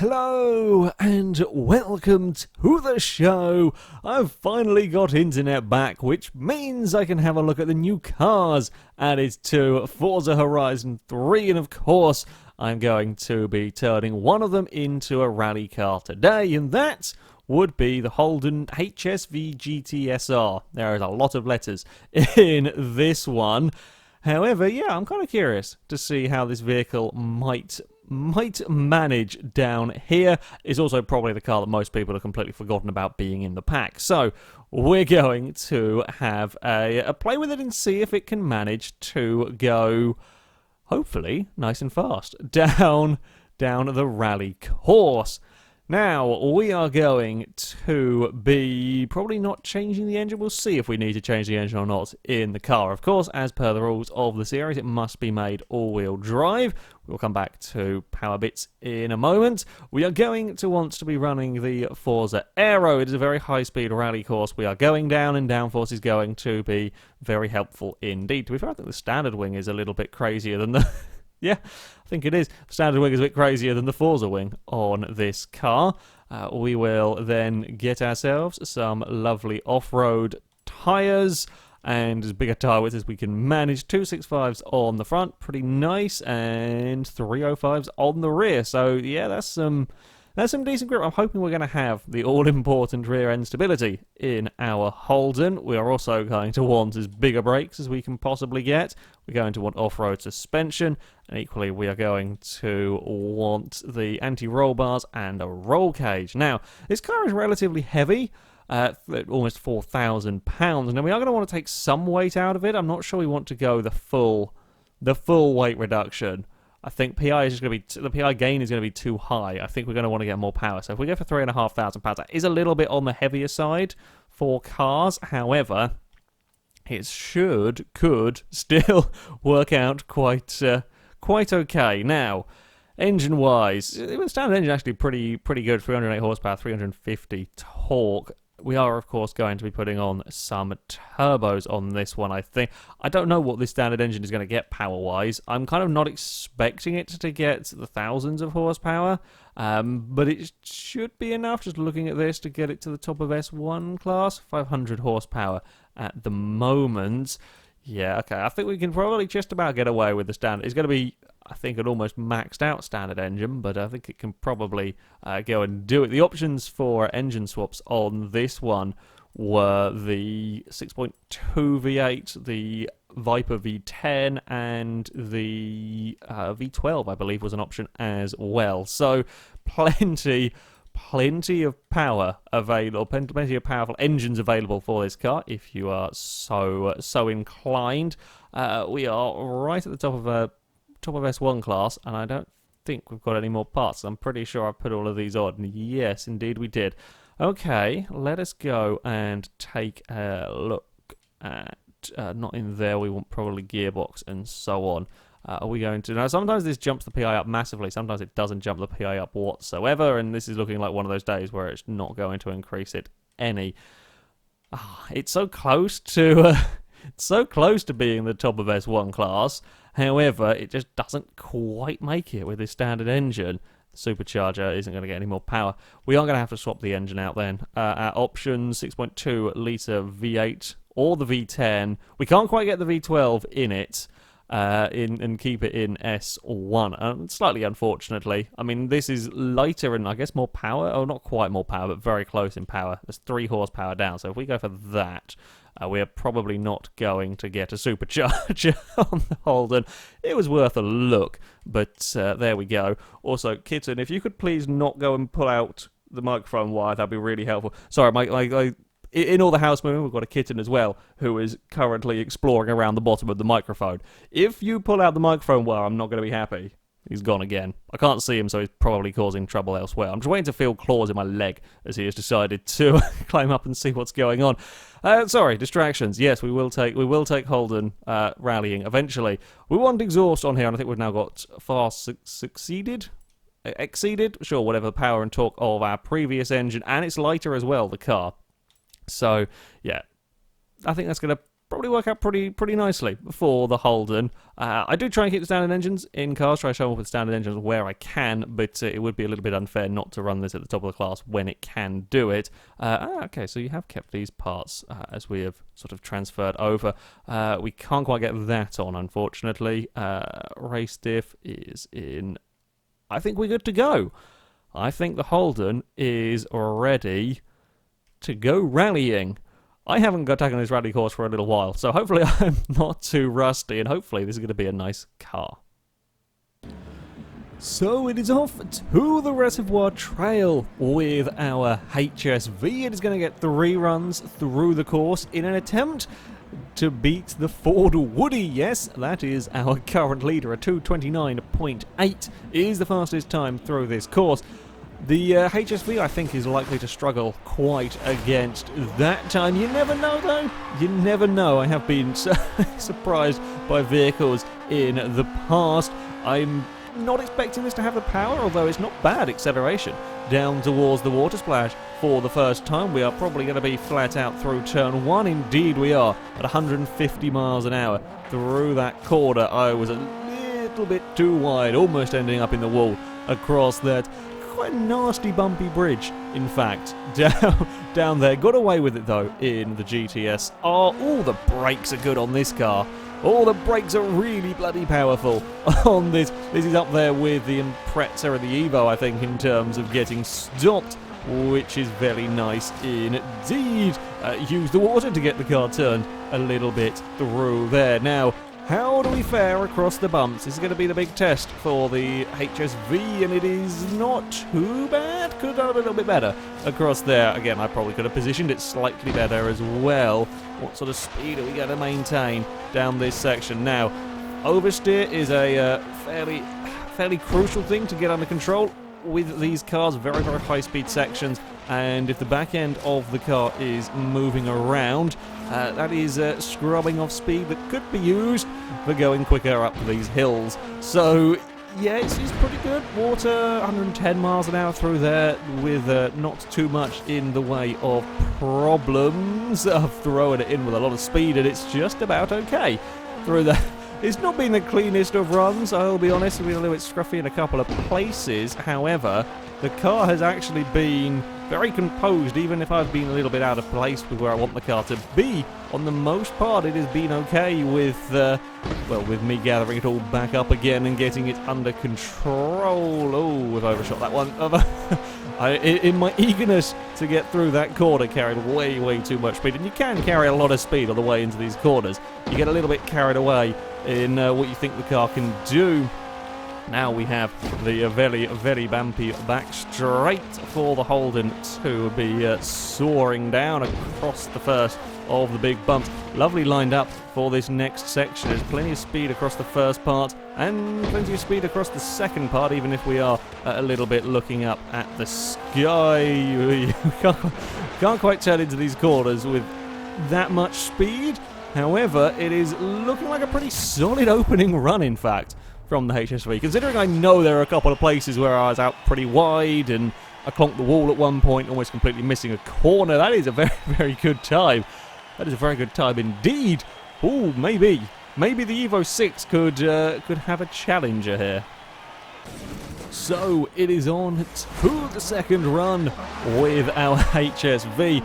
Hello and welcome to the show. I've finally got internet back, which means I can have a look at the new cars added to Forza Horizon 3, and of course I'm going to be turning one of them into a rally car today, and that would be the Holden HSV GTSR. There is a lot of letters in this one. However, yeah, I'm kind of curious to see how this vehicle might manage down here. It's also probably the car that most people have completely forgotten about being in the pack. So we're going to have a play with it and see if it can manage to go, hopefully, nice and fast down the rally course. Now, we are going to be probably not changing the engine. We'll see if we need to change the engine or not in the car. Of course, as per the rules of the series, it must be made all-wheel drive. We'll come back to power bits in a moment. We are going to want to be running the Forza Aero. It is a very high-speed rally course we are going down, and downforce is going to be very helpful indeed. To be fair, I think the standard wing is a little bit crazier than the... Yeah, I think it is. The standard wing is a bit crazier than the Forza wing on this car. We will then get ourselves some lovely off-road tyres and as big a tyre width as we can manage. 265s on the front, pretty nice, and 305s on the rear. So yeah, that's some decent grip. I'm hoping we're going to have the all-important rear end stability in our Holden. We are also going to want as bigger brakes as we can possibly get. We're going to want off-road suspension, and equally we are going to want the anti-roll bars and a roll cage. Now, this car is relatively heavy, almost 4,000 pounds. Now, we are going to want to take some weight out of it. I'm not sure we want to go the full weight reduction. I think PI is just going to be the PI gain is going to be too high. I think we're going to want to get more power. So if we go for £3,500, that is a little bit on the heavier side for cars. However, it could still work out quite okay. Now, engine-wise, the standard engine actually pretty good. 308 horsepower, 350 torque. We are, of course, going to be putting on some turbos on this one, I think. I don't know what this standard engine is going to get power-wise. I'm kind of not expecting it to get the thousands of horsepower, but it should be enough, just looking at this, to get it to the top of S1 class. 500 horsepower at the moment. Yeah, okay, I think we can probably just about get away with the standard. It's going to be, I think, an almost maxed out standard engine, but I think it can probably go and do it. The options for engine swaps on this one were the 6.2 V8, the Viper V10, and the V12, I believe, was an option as well. So plenty of power available, plenty of powerful engines available for this car if you are so inclined. We are right at the top of S1 class, and I don't think we've got any more parts. I'm pretty sure I put all of these on. Yes, indeed we did. Okay, let us go and take a look at, not in there, we want probably gearbox and so on. Are we going to... Now, sometimes this jumps the PI up massively, sometimes it doesn't jump the PI up whatsoever, and this is looking like one of those days where it's not going to increase it any. It's so close to... It's so close to being the top of S1 class. However, it just doesn't quite make it with this standard engine. The supercharger isn't going to get any more power. We are going to have to swap the engine out then. Our options, 6.2 litre V8 or the V10. We can't quite get the V12 in it. And keep it in S1. Slightly unfortunately. I mean, this is lighter and I guess more power. Oh, not quite more power, but very close in power. There's 3 horsepower down. So if we go for that, we are probably not going to get a supercharger on the Holden. It was worth a look, but there we go. Also, Kitten, if you could please not go and pull out the microphone wire, that'd be really helpful. Sorry, my in all the house moving, we've got a kitten as well, who is currently exploring around the bottom of the microphone. If you pull out the microphone wire, I'm not going to be happy. He's gone again. I can't see him, so he's probably causing trouble elsewhere. I'm just waiting to feel claws in my leg as he has decided to climb up and see what's going on. Sorry, distractions. Yes, we will take Holden rallying eventually. We want exhaust on here, and I think we've now got exceeded, sure, whatever the power and torque of our previous engine, and it's lighter as well, the car. So, yeah, I think that's going to probably work out pretty nicely for the Holden. I do try and keep the standard engines in cars, try to show off with standard engines where I can, but it would be a little bit unfair not to run this at the top of the class when it can do it. Okay, so you have kept these parts as we have sort of transferred over. We can't quite get that on, unfortunately. Race diff is in. I think we're good to go. I think the Holden is ready to go rallying. I haven't got taken this rally course for a little while, so hopefully I'm not too rusty, and hopefully this is going to be a nice car. So it is off to the Reservoir Trail with our HSV. It is going to get 3 runs through the course in an attempt to beat the Ford Woody. Yes, that is our current leader. A 2:29.8 is the fastest time through this course. The HSV, I think, is likely to struggle quite against that time. You never know, though. You never know. I have been so surprised by vehicles in the past. I'm not expecting this to have the power, although it's not bad acceleration down towards the water splash for the first time. We are probably going to be flat out through turn 1. Indeed we are, at 150 miles an hour through that corner. I was a little bit too wide, almost ending up in the wall across that quite nasty bumpy bridge, in fact, down there. Got away with it though in the GTSR. Oh, the brakes are good on this car. Oh, the brakes are really bloody powerful on this. This is up there with the Impreza and the Evo, I think, in terms of getting stopped, which is very nice indeed. Use the water to get the car turned a little bit through there. Now, how do we fare across the bumps? This is going to be the big test for the HSV, and it is not too bad. Could have done a little bit better across there. Again, I probably could have positioned it slightly better as well. What sort of speed are we going to maintain down this section? Now, oversteer is a fairly crucial thing to get under control with these cars. Very, very high-speed sections, and if the back end of the car is moving around, that is scrubbing off speed that could be used for going quicker up these hills. So yeah, it's pretty good. Water, 110 miles an hour through there with not too much in the way of problems of throwing it in with a lot of speed, and it's just about okay through there. It's not been the cleanest of runs, I'll be honest. It's been a little bit scruffy in a couple of places. However, the car has actually been very composed, even if I've been a little bit out of place with where I want the car to be. On the most part, it has been okay with, with me gathering it all back up again and getting it under control. Oh, we've overshot that one. In my eagerness to get through that corner, carried way too much speed. And you can carry a lot of speed on the way into these corners. You get a little bit carried away in what you think the car can do. Now we have the very bumpy back straight for the Holden to be soaring down across the first of the big bumps. Lovely lined up for this next section. There's plenty of speed across the first part and plenty of speed across the second part, even if we are a little bit looking up at the sky. You can't quite turn into these corners with that much speed. However, it is looking like a pretty solid opening run, in fact, from the HSV, considering I know there are a couple of places where I was out pretty wide and I clonked the wall at one point, almost completely missing a corner. That is a very good time. That is a very good time indeed. Ooh, maybe the Evo 6 could have a challenger here. So it is on to the second run with our HSV.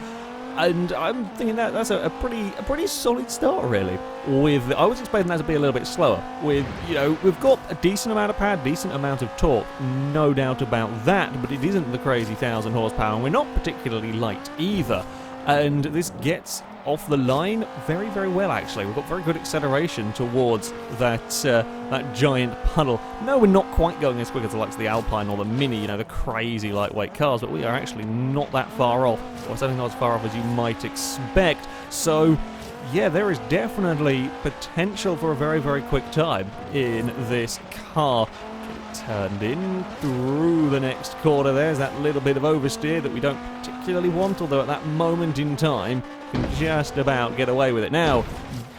And I'm thinking that's a pretty solid start, really. I was expecting that to be a little bit slower. We've got a decent amount of power, decent amount of torque, no doubt about that. But it isn't the crazy 1,000 horsepower, and we're not particularly light either. And this gets off the line very well, actually. We've got very good acceleration towards that giant puddle. No, we're not quite going as quick as the likes of the Alpine or the Mini, the crazy lightweight cars, but we are actually not that far off, or certainly not as far off as you might expect. So yeah, there is definitely potential for a very quick time in this car. Turned in through the next corner. There's that little bit of oversteer that we don't particularly want, although at that moment in time can just about get away with it. Now,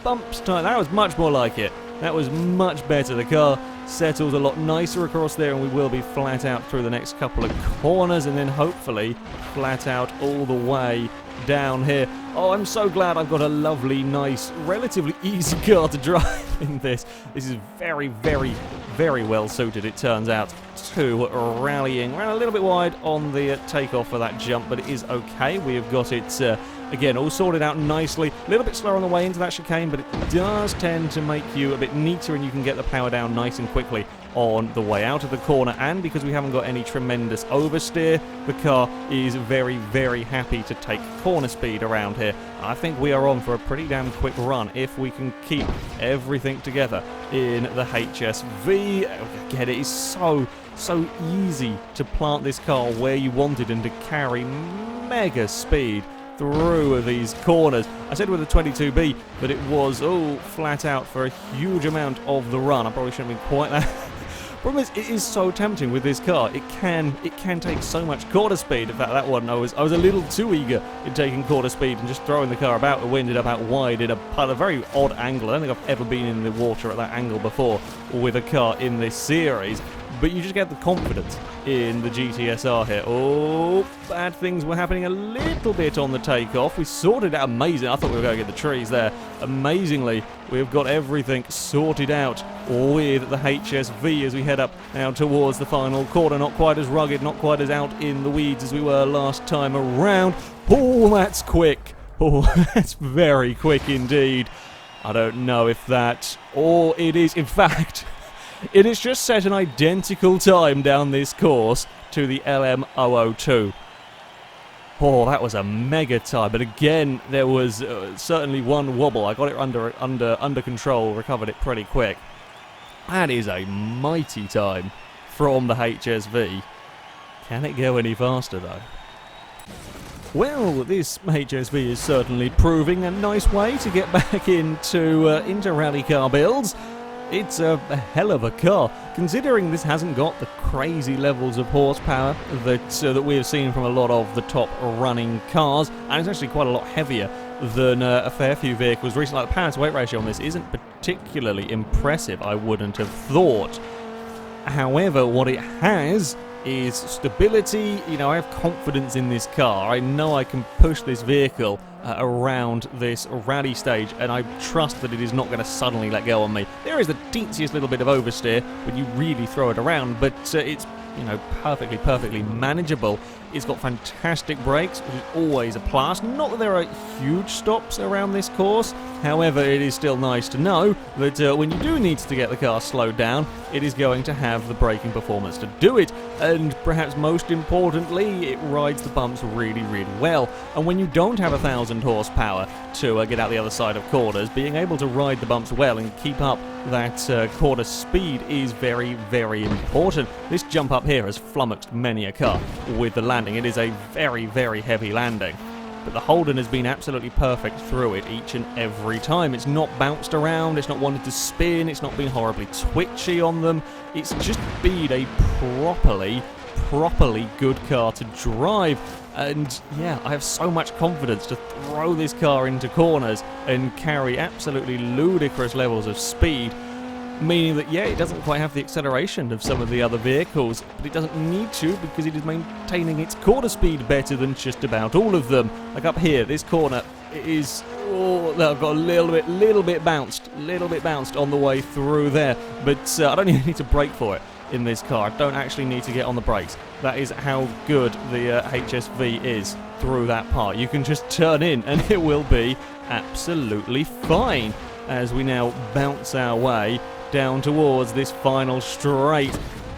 bumps time. That was much more like it. That was much better. The car settles a lot nicer across there, and we will be flat out through the next couple of corners, and then hopefully flat out all the way down here. Oh, I'm so glad I've got a lovely, nice, relatively easy car to drive in this. This is very, very, very well suited, it turns out, to rallying. Ran a little bit wide on the takeoff for that jump, but it is okay. We have got it, again, all sorted out nicely. A little bit slower on the way into that chicane, but it does tend to make you a bit neater, and you can get the power down nice and quickly on the way out of the corner. And because we haven't got any tremendous oversteer, the car is very, very happy to take corner speed around here. I think we are on for a pretty damn quick run if we can keep everything together in the HSV. Again, it is so easy to plant this car where you want it and to carry mega speed through these corners. I said with a 22B, but it was flat out for a huge amount of the run. I probably shouldn't have been quite that. Problem is, it is so tempting with this car. It can take so much quarter speed. In fact, that one I was a little too eager in taking quarter speed and just throwing the car about. It ended up out wide in a very odd angle. I don't think I've ever been in the water at that angle before with a car in this series. But you just get the confidence in the GTSR here. Oh, bad things were happening a little bit on the takeoff. We sorted out amazing. I thought we were going to get the trees there. Amazingly, we've got everything sorted out with the HSV as we head up now towards the final corner. Not quite as rugged, not quite as out in the weeds as we were last time around. Oh, that's quick. Oh, that's very quick indeed. I don't know if that, or it is, in fact, it has just set an identical time down this course to the LM002. Oh, that was a mega time. But again, there was certainly one wobble. I got it under control, recovered it pretty quick. That is a mighty time from the HSV. Can it go any faster, though? Well, this HSV is certainly proving a nice way to get back into rally car builds. It's a hell of a car, considering this hasn't got the crazy levels of horsepower that we have seen from a lot of the top running cars, and it's actually quite a lot heavier than a fair few vehicles recently. Like the power to weight ratio on this isn't particularly impressive, I wouldn't have thought. However, what it has is stability. You know, I have confidence in this car. I know I can push this vehicle around this rally stage, and I trust that it is not going to suddenly let go on me. There is the teensiest little bit of oversteer when you really throw it around, but it's, you know, perfectly manageable. It's got fantastic brakes, which is always a plus. Not that there are huge stops around this course, however, it is still nice to know that when you do need to get the car slowed down, it is going to have the braking performance to do it. And perhaps most importantly, it rides the bumps really well. And when you don't have 1,000 horsepower to get out the other side of corners, being able to ride the bumps well and keep up that quarter speed is very important. This jump up here has flummoxed many a car with the landing. It is a very heavy landing, but the Holden has been absolutely perfect through it each and every time. It's not bounced around, it's not wanted to spin, it's not been horribly twitchy on them. It's just been a properly good car to drive. And yeah, I have so much confidence to throw this car into corners and carry absolutely ludicrous levels of speed, meaning that, yeah, it doesn't quite have the acceleration of some of the other vehicles, but it doesn't need to because it is maintaining its quarter speed better than just about all of them. Like up here, this corner is, I've got a little bit bounced on the way through there, but I don't even need to brake for it in this car. I don't actually need to get on the brakes. That is how good the HSV is through that part. You can just turn in and it will be absolutely fine as we now bounce our way down towards this final straight.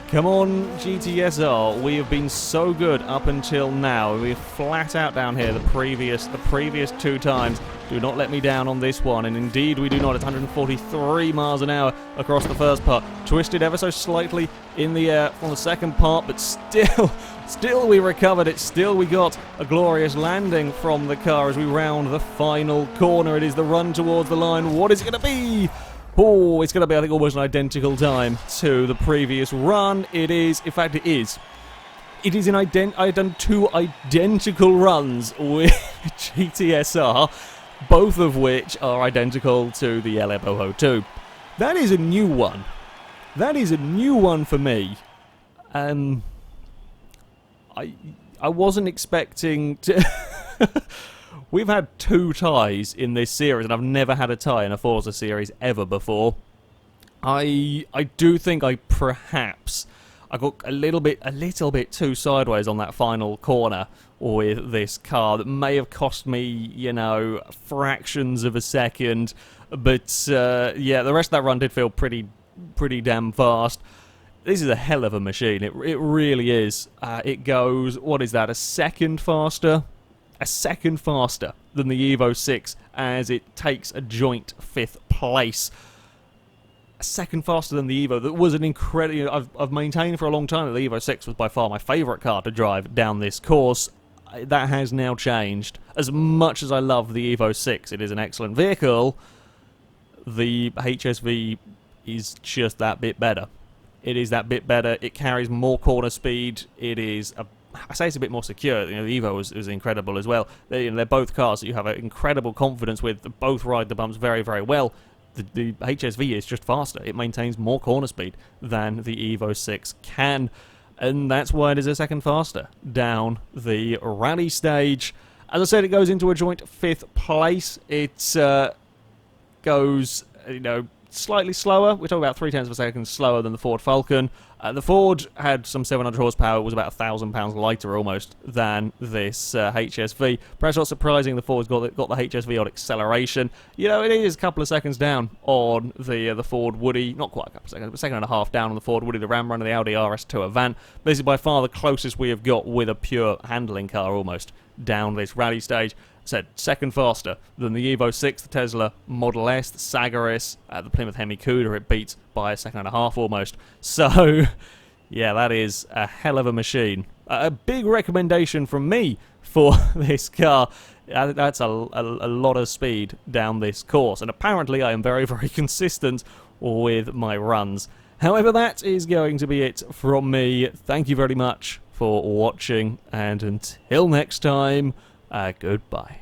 Come on, GTSR, we have been so good up until now. We're flat out down here the previous two times. Do not let me down on this one, and indeed we do not. It's 143 miles an hour across the first part. Twisted ever so slightly in the air on the second part, but still we recovered it. Still we got a glorious landing from the car as we round the final corner. It is the run towards the line. What is it going to be? Oh, it's going to be, I think, almost an identical time to the previous run. It is, in fact, it is. It is I've done two identical runs with GTSR, both of which are identical to the LM002. That is a new one. That is a new one for me. I wasn't expecting to... We've had 2 ties in this series, and I've never had a tie in a Forza series ever before. I do think I got a little bit too sideways on that final corner with this car that may have cost me, you know, fractions of a second. But yeah, the rest of that run did feel pretty damn fast. This is a hell of a machine. It really is. It goes, what is that, a second faster? A second faster than the Evo 6 as it takes a joint 5th place. A second faster than the Evo. That was an incredible... I've maintained for a long time that the Evo 6 was by far my favourite car to drive down this course. That has now changed. As much as I love the Evo 6, it is an excellent vehicle, the HSV is just that bit better. It is that bit better. It carries more corner speed. It is I say it's a bit more secure. You know, the Evo was incredible as well. They're both cars that you have an incredible confidence with. They both ride the bumps very, very well. The HSV is just faster. It maintains more corner speed than the Evo 6 can. And that's why it is a second faster down the rally stage. As I said, it goes into a joint 5th place. It goes, you know, slightly slower. We're talking about 0.3 of a second slower than the Ford Falcon. The Ford had some 700 horsepower, was about 1,000 pounds lighter almost than this HSV. Perhaps not surprising, the Ford's got the HSV on acceleration. You know, it is a couple of seconds down on the Ford Woody. Not quite a couple of seconds, but a second and a half down on the Ford Woody, the Ram Runner, the Audi RS2 Avant. This is by far the closest we have got with a pure handling car almost down this rally stage. Said second faster than the Evo 6, the Tesla Model S, the Sagaris, the Plymouth Hemi Cuda. It beats by a second and a half almost. So, yeah, that is a hell of a machine. A big recommendation from me for this car. That's a lot of speed down this course, and apparently I am very, very consistent with my runs. However, that is going to be it from me. Thank you very much for watching, and until next time, goodbye.